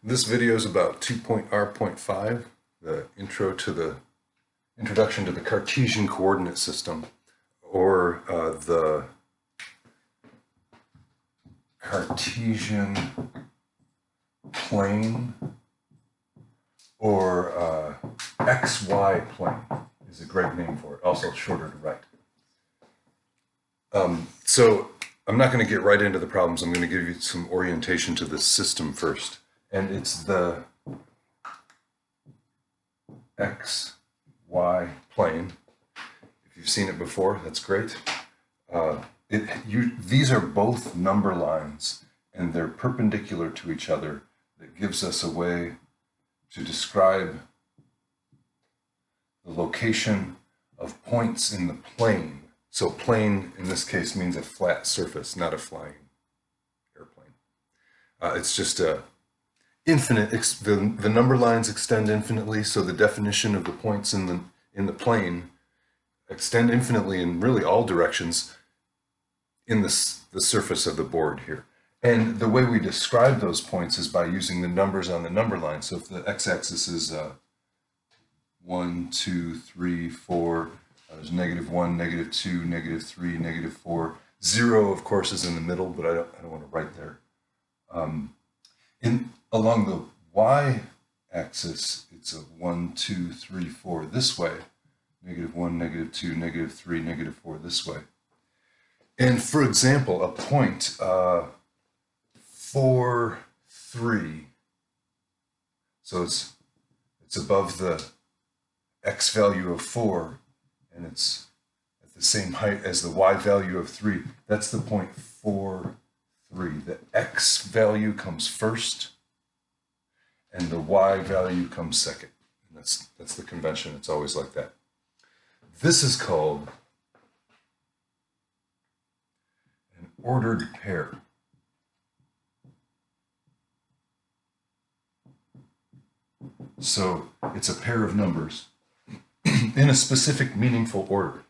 This video is about 2.R.5, the introduction to the Cartesian coordinate system, or the Cartesian plane, or XY plane is a great name for it, also shorter to write. So I'm not going to get right into the problems. I'm going to give you some orientation to the system first. And it's the XY plane. If you've seen it before, that's great. These are both number lines, and they're perpendicular to each other. That gives us a way to describe the location of points in the plane. So plane, in this case, means a flat surface, not a flying airplane. It's just a infinite, the number lines extend infinitely, so the definition of the points in the plane extend infinitely in really all directions in the surface of the board here. And the way we describe those points is by using the numbers on the number line. So if the x-axis is 1, 2, 3, 4, there's -1, -2, -3, -4. 0, of course, is in the middle, but I don't want to write there. Along the y-axis, it's a 1, 2, 3, 4 this way, -1, -2, -3, -4 this way. And for example, a point 4, 3. So it's above the x value of 4, and it's at the same height as the y value of 3. That's the point 4, 3. The x value comes first, and the y value comes second. And that's the convention. It's always like that. This is called an ordered pair. So it's a pair of numbers in a specific meaningful order.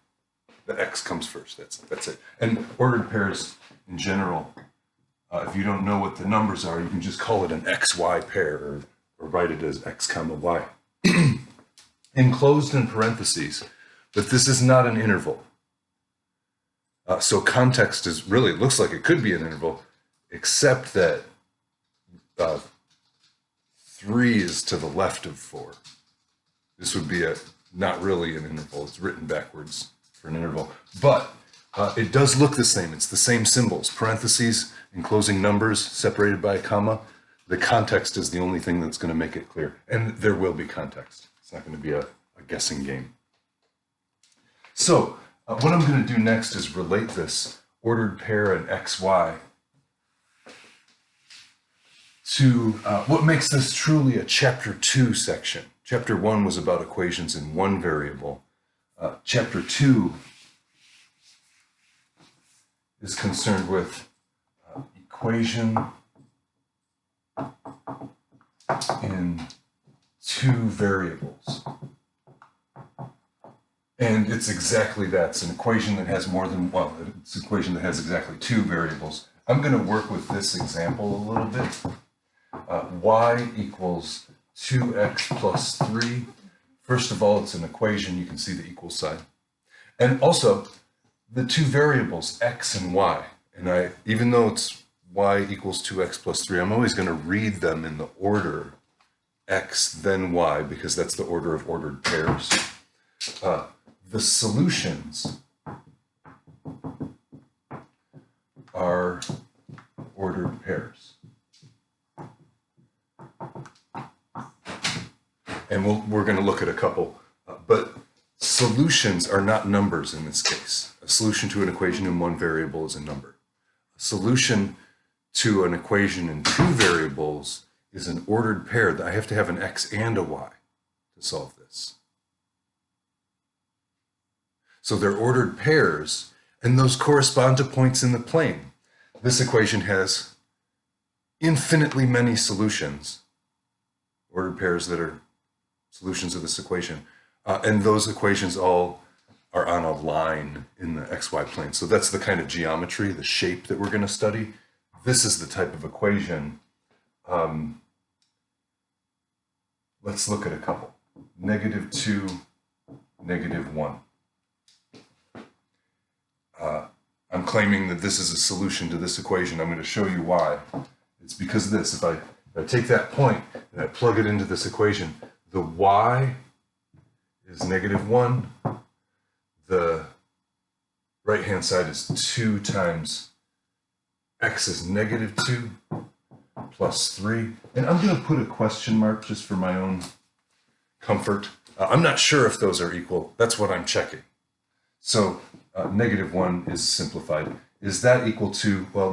The x comes first. That's it. And ordered pairs in general, if you don't know what the numbers are, you can just call it an xy pair, or write it as x comma y. Enclosed in parentheses, but this is not an interval. So context is really, it looks like it could be an interval, except that 3 is to the left of 4. This would be not really an interval. It's written backwards for an interval, but it does look the same. It's the same symbols, parentheses, enclosing numbers separated by a comma. The context is the only thing that's going to make it clear, and there will be context. It's not going to be a guessing game. So what I'm going to do next is relate this ordered pair and xy to what makes this truly a chapter 2 section. Chapter 1 was about equations in one variable. Chapter 2 is concerned with equation in 2 variables. And it's exactly that. It's an equation that has more than, well, it's an equation that has exactly 2 variables. I'm going to work with this example a little bit. Y equals 2x plus 3. First of all, it's an equation. You can see the equal sign. And also, the 2 variables, x and y. And even though it's y equals 2x plus 3, I'm always going to read them in the order x, then y, because that's the order of ordered pairs. The solutions are ordered pairs. And we're going to look at a couple, but solutions are not numbers in this case. A solution to an equation in one variable is a number. A solution to an equation in 2 variables is an ordered pair. I have to have an x and a y to solve this. So they're ordered pairs, and those correspond to points in the plane. This equation has infinitely many solutions, ordered pairs that are solutions of this equation. And those equations all are on a line in the xy plane. So that's the kind of geometry, the shape that we're going to study. This is the type of equation Let's look at a couple. -2, -1. I'm claiming that this is a solution to this equation. I'm going to show you why. It's because of this. If I take that point and I plug it into this equation, the y is -1. The right-hand side is 2 times x is -2 plus 3. And I'm going to put a question mark just for my own comfort. I'm not sure if those are equal. That's what I'm checking. So -1 is simplified. Is that equal to, well,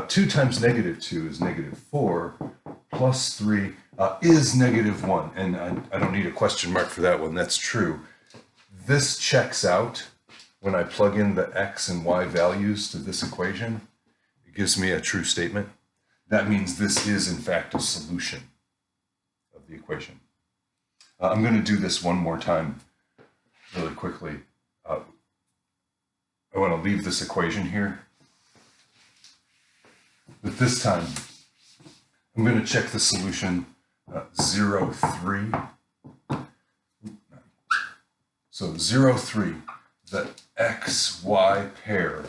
2 times -2 is -4, plus 3 is -1. And I don't need a question mark for that one. That's true. This checks out when I plug in the x and y values to this equation. It gives me a true statement. That means this is, in fact, a solution of the equation. I'm going to do this one more time really quickly. I want to leave this equation here. But this time, I'm going to check the solution 0, 3. So 0, 3, the x, y pair.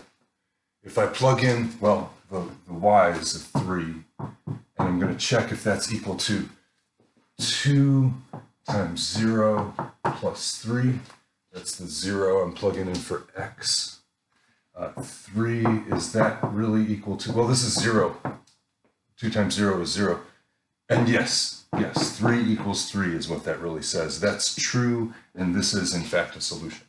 If I plug in, well, the y is a 3, and I'm going to check if that's equal to 2 times 0 plus 3. That's the 0 I'm plugging in for x. 3, is that really equal to, well, this is 0. 2 times 0 is 0. And yes, 3 equals 3 is what that really says. That's true, and this is, in fact, a solution.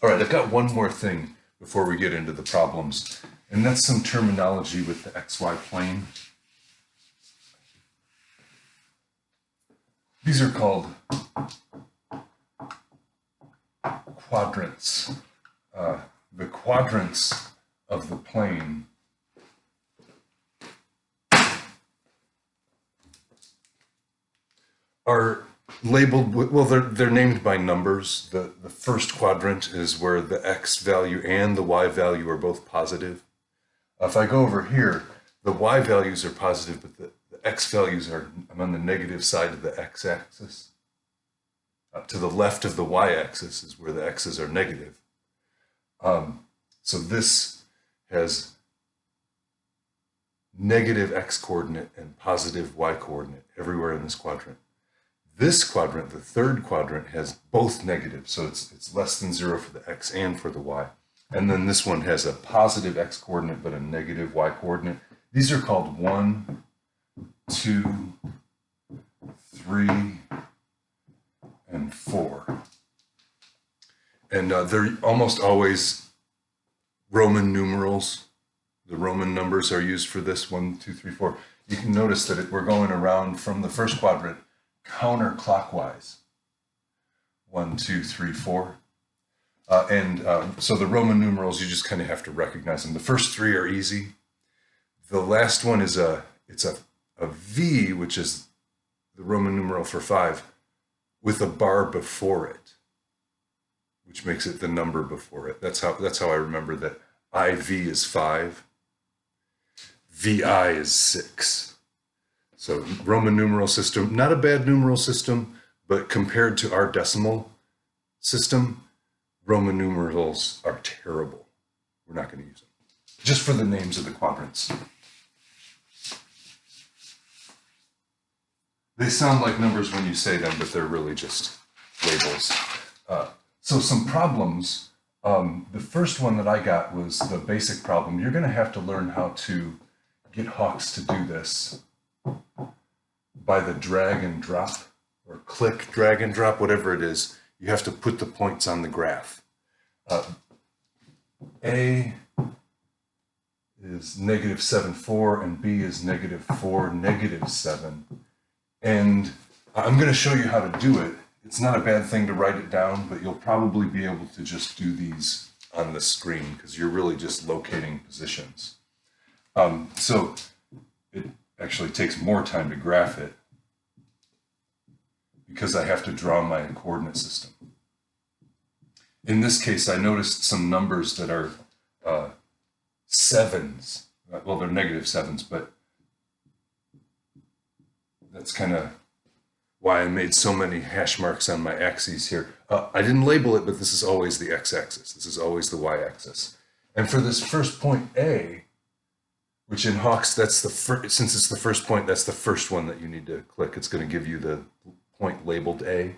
All right, I've got one more thing before we get into the problems, and that's some terminology with the xy plane. These are called quadrants. The quadrants of the plane are labeled, well, they're named by numbers. The first quadrant is where the x value and the y value are both positive. If I go over here, the y values are positive, but the x values are, I'm on the negative side of the x-axis. To the left of the y-axis is where the x's are negative. So this has negative x-coordinate and positive y-coordinate everywhere in this quadrant. This quadrant, the third quadrant, has both negative, so it's less than 0 for the x and for the y. And then this one has a positive x-coordinate but a negative y-coordinate. These are called 1, 2, 3, and 4. And they're almost always Roman numerals. The Roman numbers are used for this, 1, 2, 3, 4. You can notice that we're going around from the first quadrant counterclockwise. 1, 2, 3, 4. So the Roman numerals, you just kind of have to recognize them. The first 3 are easy. The last one is a V, which is the Roman numeral for 5, with a bar before it, which makes it the number before it. That's how I remember that. IV is 5, VI is 6. So Roman numeral system, not a bad numeral system, but compared to our decimal system, Roman numerals are terrible. We're not going to use them. Just for the names of the quadrants. They sound like numbers when you say them, but they're really just labels. So some problems. The first one that I got was the basic problem. You're going to have to learn how to get Hawks to do this by the drag and drop, or click, drag and drop, whatever it is. You have to put the points on the graph. A is -7, 4, and B is -4, -7. And I'm going to show you how to do it. It's not a bad thing to write it down, but you'll probably be able to just do these on the screen because you're really just locating positions. So it actually takes more time to graph it because I have to draw my coordinate system. In this case, I noticed some numbers that are sevens. Well, they're -7s, but that's kind of why I made so many hash marks on my axes here. I didn't label it, but this is always the x-axis. This is always the y-axis. And for this first point A, which in Hawks, that's the first, since it's the first point, that's the first one that you need to click. It's going to give you the point labeled A.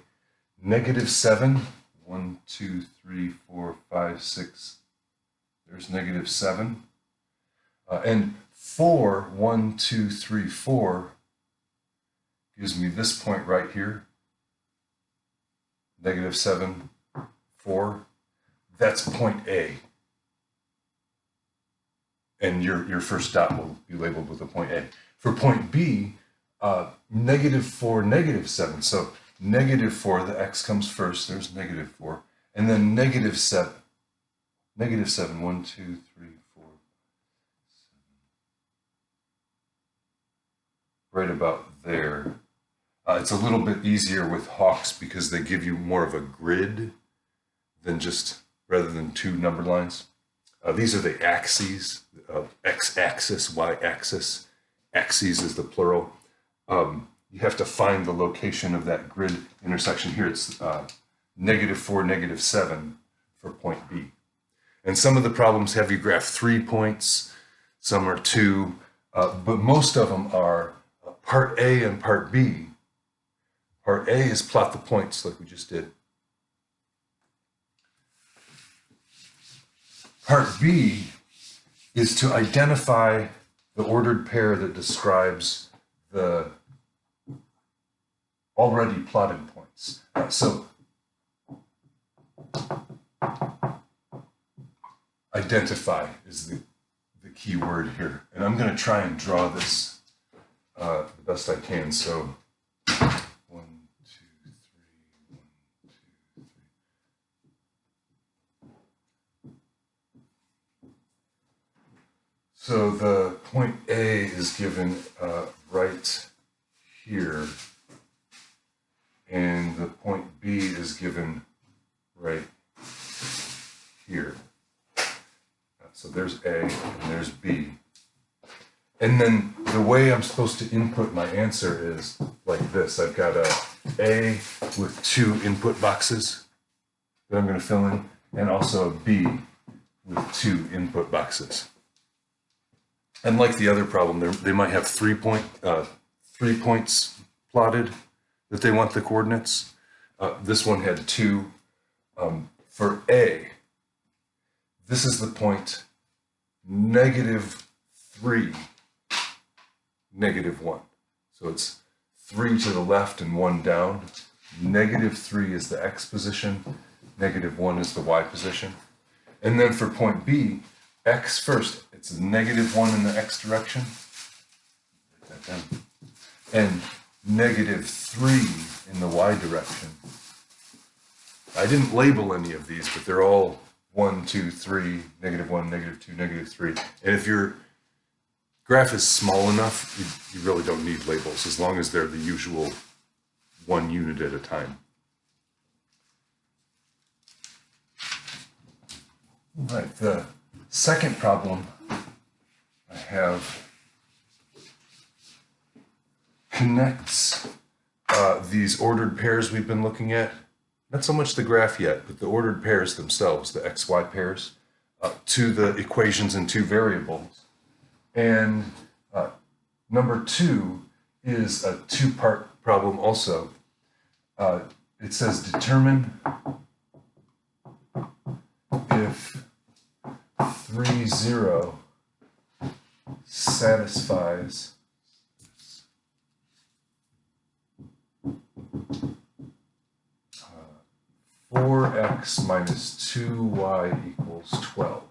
-7, 1, 2, 3, 4, 5, 6. There's -7. And 4, 1, 2, 3, 4 gives me this point right here. -7, 4. That's point A. And your first dot will be labeled with a point A. For point B, -4, -7. So -4, the x comes first. There's -4. And then -7. -7, 1, 2, 3, 4, 7. Right about there. It's a little bit easier with Hawks because they give you more of a grid than rather than two number lines. These are the axes, x-axis, y-axis. Axes is the plural. You have to find the location of that grid intersection here. It's -4, -7 for point B. And some of the problems have you graph 3 points, some are 2, but most of them are part A and part B. Part A is plot the points like we just did. Part B is to identify the ordered pair that describes the already plotted points. So identify is the key word here. And I'm going to try and draw this the best I can. So 1, 2, 3, 1, 2, 3. So the point A is given right here, and the point B is given right here. So there's A and there's B. And then the way I'm supposed to input my answer is like this. I've got A with 2 input boxes that I'm going to fill in, and also a B with 2 input boxes. And like the other problem, they might have 3 points plotted that they want the coordinates. This one had 2. For A, this is the point -3, -1. So it's 3 to the left and 1 down. -3 is the x position, -1 is the y position. And then for point B, x first, it's a -1 in the x direction. Write that down. And -3 in the y direction. I didn't label any of these, but they're all 1, 2, 3, -1, -2, -3. And if your graph is small enough, you really don't need labels, as long as they're the usual 1 unit at a time. All right, the second problem I have connects these ordered pairs we've been looking at. Not so much the graph yet, but the ordered pairs themselves, the XY pairs, to the equations in 2 variables. And number 2 is a 2-part problem also. It says determine if 3, 0 satisfies 4x minus 2y equals 12.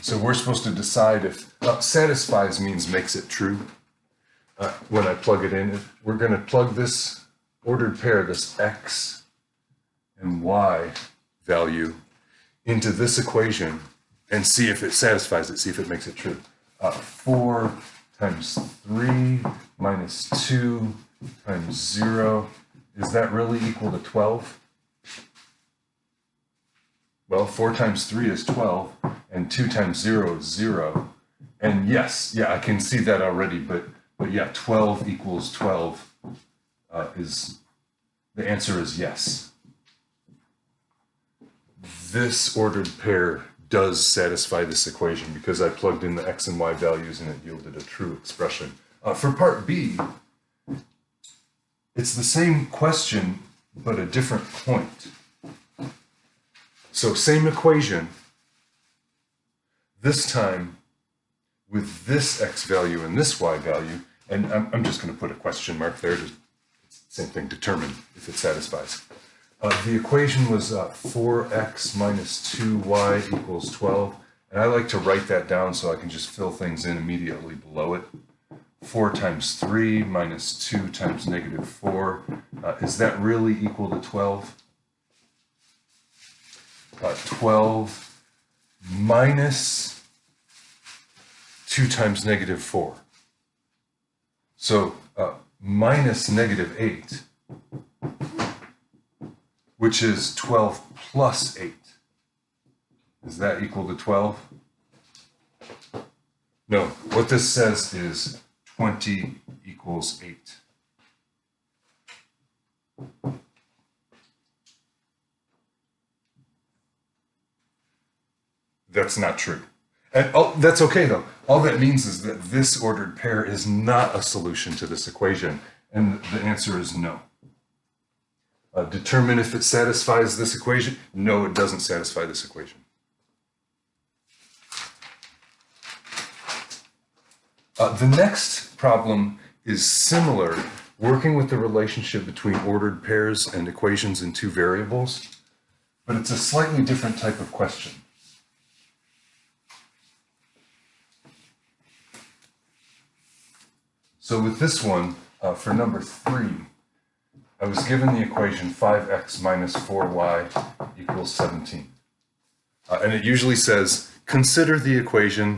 So we're supposed to decide if satisfies means makes it true. When I plug it in, we're going to plug this ordered pair, this x and y value, into this equation and see if it satisfies it, see if it makes it true. 4 times 3 minus 2 times 0, is that really equal to 12? Well, 4 times 3 is 12, and 2 times 0 is 0, And yes, yeah, I can see that already, but yeah, 12 equals 12 the answer is yes. This ordered pair does satisfy this equation because I plugged in the x and y values and it yielded a true expression. For part B, it's the same question, but a different point. So same equation, this time with this x value and this y value, and I'm just going to put a question mark there. It's the same thing, determine if it satisfies. The equation was 4x minus 2y equals 12, and I like to write that down so I can just fill things in immediately below it. 4 times 3 minus 2 times negative 4. Is that really equal to 12? 12 minus 2 times negative 4. So minus negative 8, which is 12 plus 8. Is that equal to 12? No, what this says is 20 equals 8. That's not true. And that's okay though. All that means is that this ordered pair is not a solution to this equation, and the answer is no. Determine if it satisfies this equation. No, it doesn't satisfy this equation. The next problem is similar, working with the relationship between ordered pairs and equations in two variables, but it's a slightly different type of question. So with this one, for number 3, I was given the equation 5x minus 4y equals 17. And it usually says, consider the equation,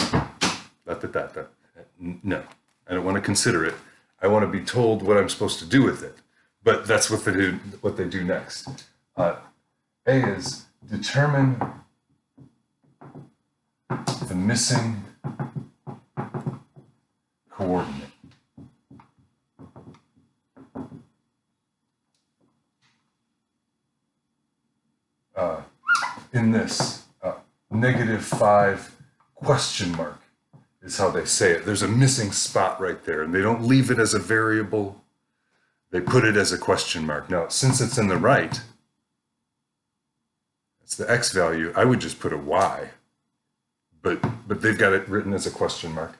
No, I don't want to consider it. I want to be told what I'm supposed to do with it. But that's what they do next. A is determine the missing coordinate. In this, negative 5 question mark is how they say it. There's a missing spot right there, and they don't leave it as a variable. They put it as a question mark. Now, since it's in the right, it's the x value, I would just put a y, but they've got it written as a question mark.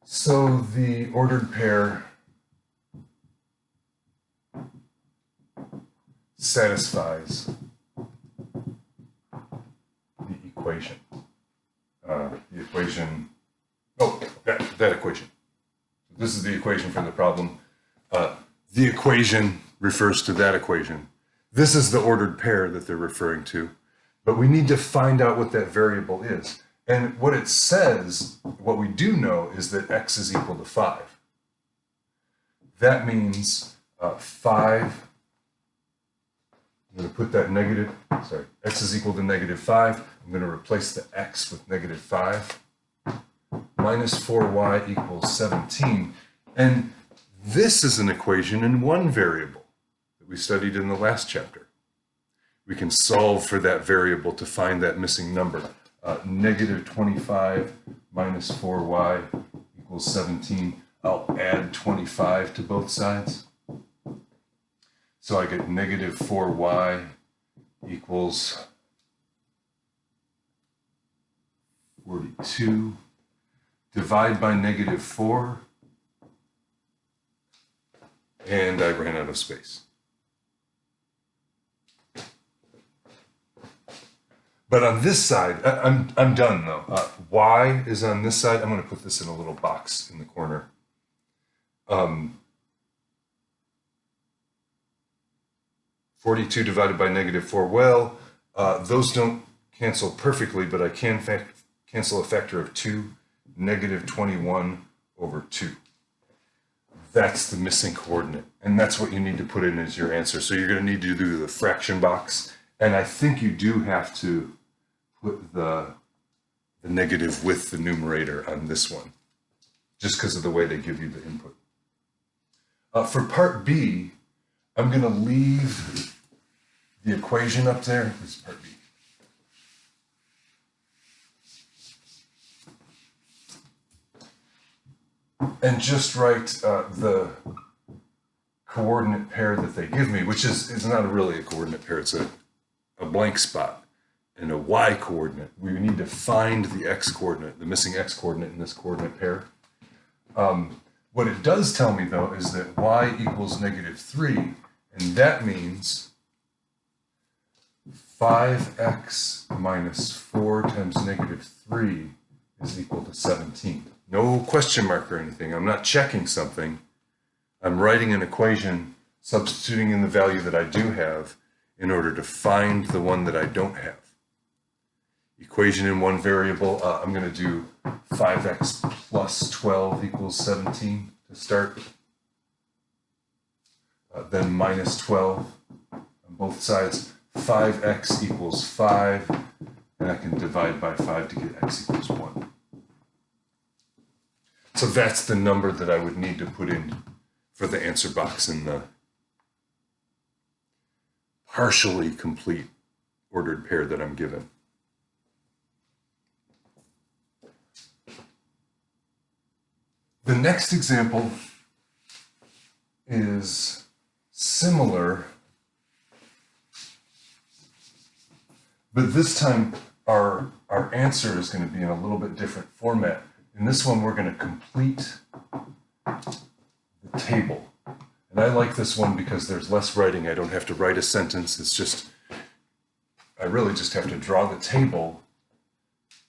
So the ordered pair satisfies the equation. That equation. This is the equation for the problem. The equation refers to that equation. This is the ordered pair that they're referring to, but we need to find out what that variable is. And what it says, what we do know is that x is equal to 5. That means 5, I'm going to put that x is equal to negative 5. I'm going to replace the x with negative 5. Minus 4y equals 17. And this is an equation in one variable that we studied in the last chapter. We can solve for that variable to find that missing number. Negative 25 minus 4y equals 17. I'll add 25 to both sides. So I get negative 4y equals 42. Divide by negative 4. And I ran out of space. But on this side, I'm done though. Y is on this side. I'm going to put this in a little box in the corner. 42 divided by negative 4. Well, those don't cancel perfectly, but I can cancel a factor of 2, negative 21 over 2. That's the missing coordinate, and that's what you need to put in as your answer. So you're going to need to do the fraction box, and I think you do have to put the the negative with the numerator on this one, just because of the way they give you the input. For part B, I'm going to leave the equation up there. This is part B. And just write the coordinate pair that they give me, which is not really a coordinate pair, it's a blank spot and a y coordinate. We need to find the x coordinate, the missing x coordinate in this coordinate pair. What it does tell me, though, is that y equals -3, and that means 5x minus 4 times -3 is equal to 17. No question mark or anything. I'm not checking something. I'm writing an equation, substituting in the value that I do have in order to find the one that I don't have. Equation in one variable, I'm going to do 5x plus 12 equals 17 to start. Then minus 12 on both sides. 5x equals 5, and I can divide by 5 to get x equals 1. So that's the number that I would need to put in for the answer box in the partially complete ordered pair that I'm given. The next example is similar, but this time our answer is going to be in a little bit different format. In this one, we're going to complete the table. And I like this one because there's less writing. I don't have to write a sentence. It's just, I really just have to draw the table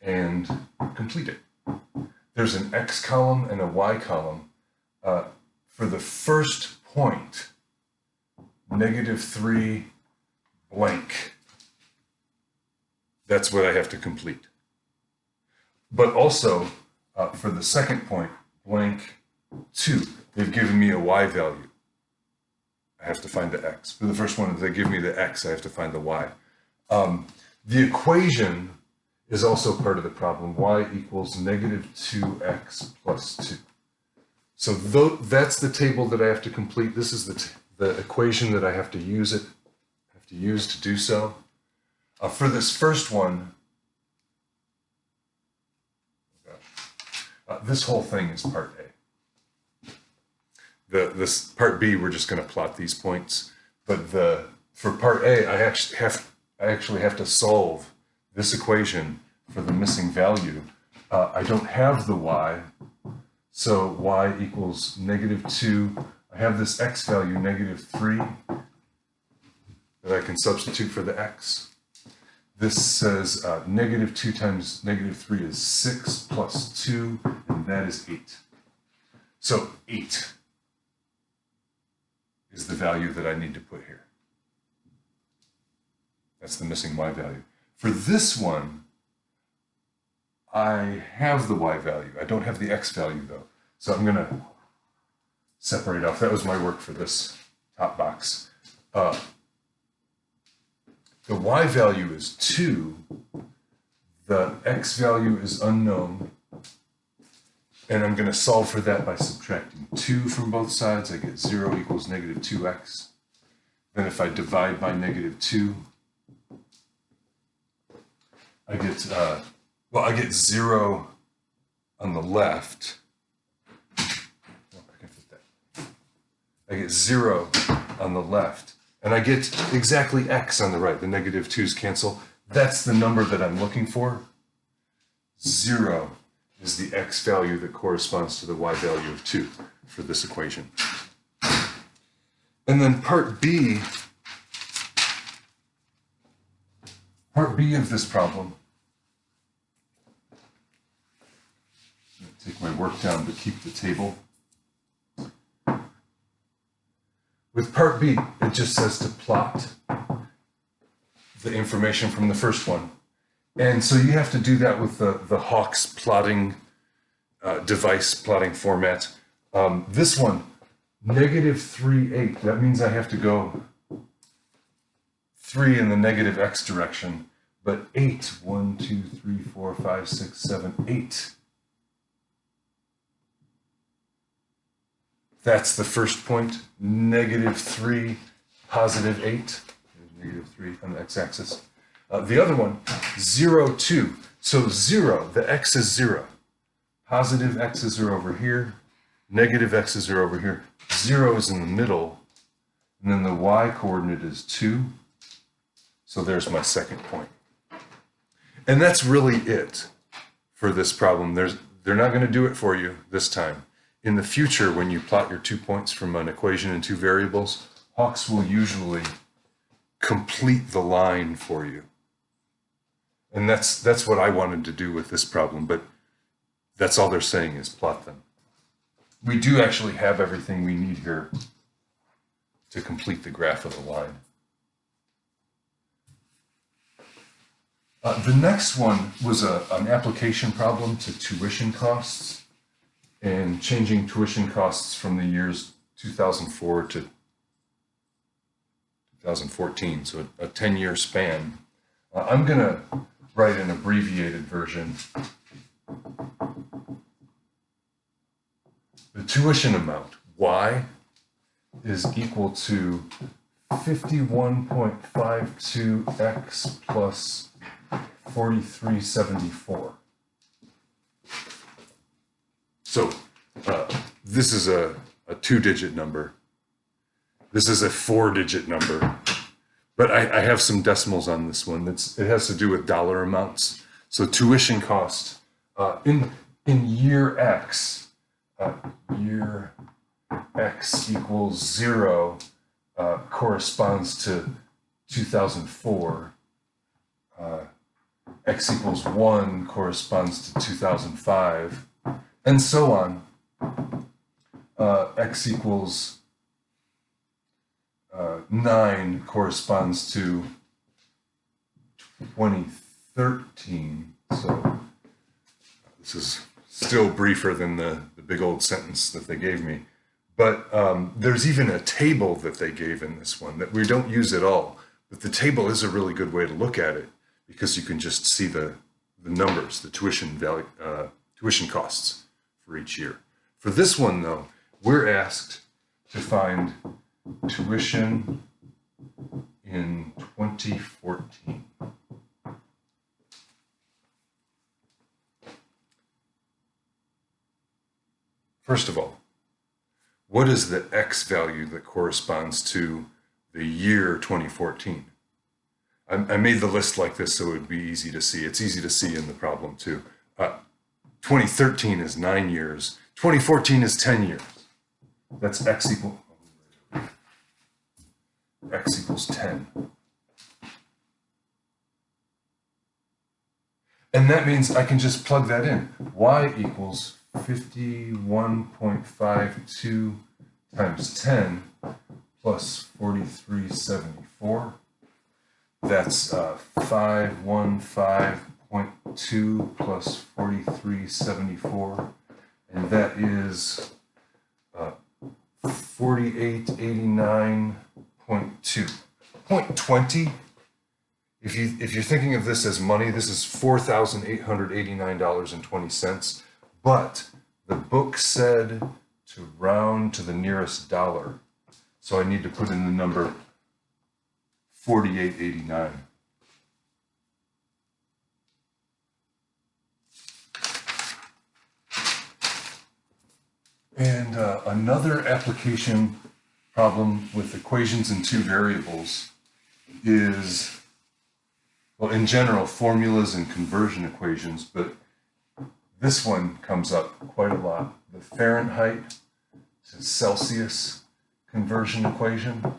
and complete it. There's an X column and a Y column. For the first point, -3 blank. That's what I have to complete. But also, for the second point, blank 2, they've given me a Y value. I have to find the X. For the first one, if they give me the X, I have to find the Y. The equation is also part of the problem. Y equals -2x plus 2. So that's the table that I have to complete. This is the equation that I have to use to do so. For this first one, this whole thing is part A. This part B, we're just going to plot these points. But for part A, I actually have to solve this equation for the missing value. I don't have the y, so y equals -2. I have this x value, -3, that I can substitute for the x. This says -2 times -3 is 6 plus 2, and that is 8. So 8 is the value that I need to put here. That's the missing y value. For this one, I have the y value. I don't have the x value, though. So I'm going to separate off. That was my work for this top box. The y value is 2. The x value is unknown. And I'm going to solve for that by subtracting 2 from both sides. I get 0 equals -2x. Then if I divide by -2, I get 0 on the left. I get 0 on the left, and I get exactly x on the right. The -2's cancel. That's the number that I'm looking for. 0 is the x value that corresponds to the y value of 2 for this equation. And then part B of this problem, I'm going to take my work down to keep the table. With part B, it just says to plot the information from the first one. And so you have to do that with the Hawk's plotting device, plotting format. This one, -3, 8, that means I have to go 3 in the negative x direction. but 8. 1, 2, 3, 4, 5, 6, 7, 8. That's the first point. -3, +8. There's -3 on the x-axis. The other one, 0, 2. So 0, the x is 0. Positive x's are over here. Negative x's are over here. 0 is in the middle. And then the y coordinate is 2. So there's my second point. And that's really it for this problem. They're not going to do it for you this time. In the future, when you plot your 2 points from an equation in 2 variables, Hawks will usually complete the line for you. And that's what I wanted to do with this problem, but that's all they're saying is plot them. We do actually have everything we need here to complete the graph of the line. The next one was an application problem to tuition costs and changing tuition costs from the years 2004 to 2014, so a 10-year span. I'm going to write an abbreviated version. The tuition amount, y, is equal to 51.52x plus 4374. So this is a 2-digit number. This is a 4-digit number. But I have some decimals on this one. It has to do with dollar amounts. So tuition cost in year X, year X equals 0 corresponds to 2004. X equals 1 corresponds to 2005, and so on. X equals 9 corresponds to 2013. So this is still briefer than the big old sentence that they gave me. But there's even a table that they gave in this one that we don't use at all. But the table is a really good way to look at it because you can just see the numbers, the tuition value, tuition costs for each year. For this one, though, we're asked to find tuition in 2014. First of all, what is the x value that corresponds to the year 2014? I made the list like this so it would be easy to see. It's easy to see in the problem too. 2013 is 9 years. 2014 is 10 years. That's x equals 10. And that means I can just plug that in. Y equals 51.52 times 10 plus 4374. That's 515.2 plus 4374. And that is 4889.2. Point 20. If you're thinking of this as money, this is $4,889.20. But the book said to round to the nearest dollar. So I need to put in the number 4889. And another application problem with equations in 2 variables is, well, in general, formulas and conversion equations, but this one comes up quite a lot. The Fahrenheit to Celsius conversion equation.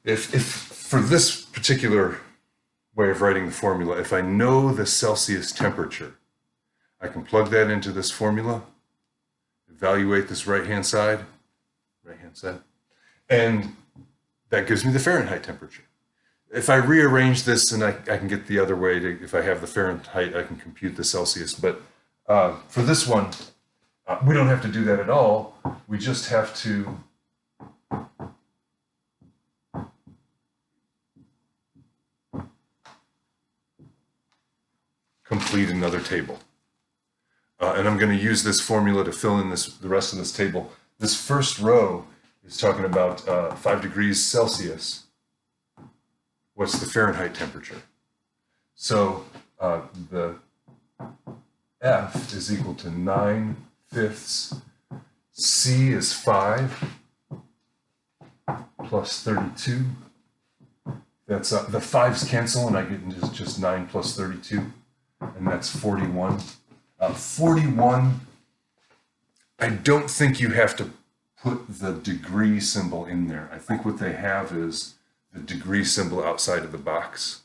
If for this particular way of writing the formula, if I know the Celsius temperature, I can plug that into this formula, evaluate this right-hand side, and that gives me the Fahrenheit temperature. If I rearrange this, and I can get the other way, if I have the Fahrenheit, I can compute the Celsius. But for this one, we don't have to do that at all. We just have to complete another table. And I'm going to use this formula to fill in the rest of this table. This first row is talking about 5 degrees Celsius. What's the Fahrenheit temperature? So the F is equal to 9/5. C is 5 plus 32. That's the 5's cancel, and I get just 9 plus 32, and that's 41. 41, I don't think you have to put the degree symbol in there. I think what they have is the degree symbol outside of the box.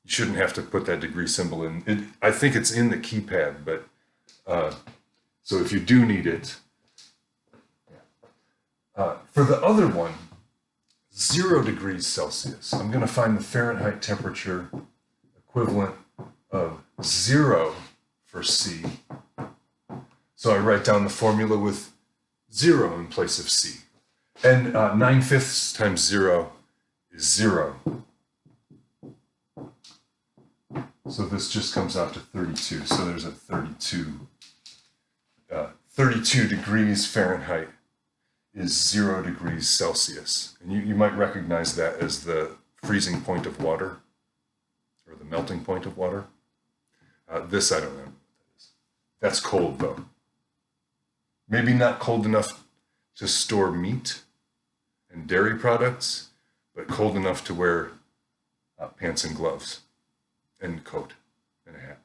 You shouldn't have to put that degree symbol in. I think it's in the keypad, but so if you do need it. For the other one, 0 degrees Celsius, I'm going to find the Fahrenheit temperature equivalent of 0 for C. So I write down the formula with 0 in place of C. And 9/5 times 0 is 0. So this just comes out to 32. So there's a 32. 32 degrees Fahrenheit is 0 degrees Celsius. And you might recognize that as the freezing point of water, or the melting point of water. This, I don't know what that is. That's cold, though. Maybe not cold enough to store meat and dairy products, but cold enough to wear pants and gloves and coat and a hat.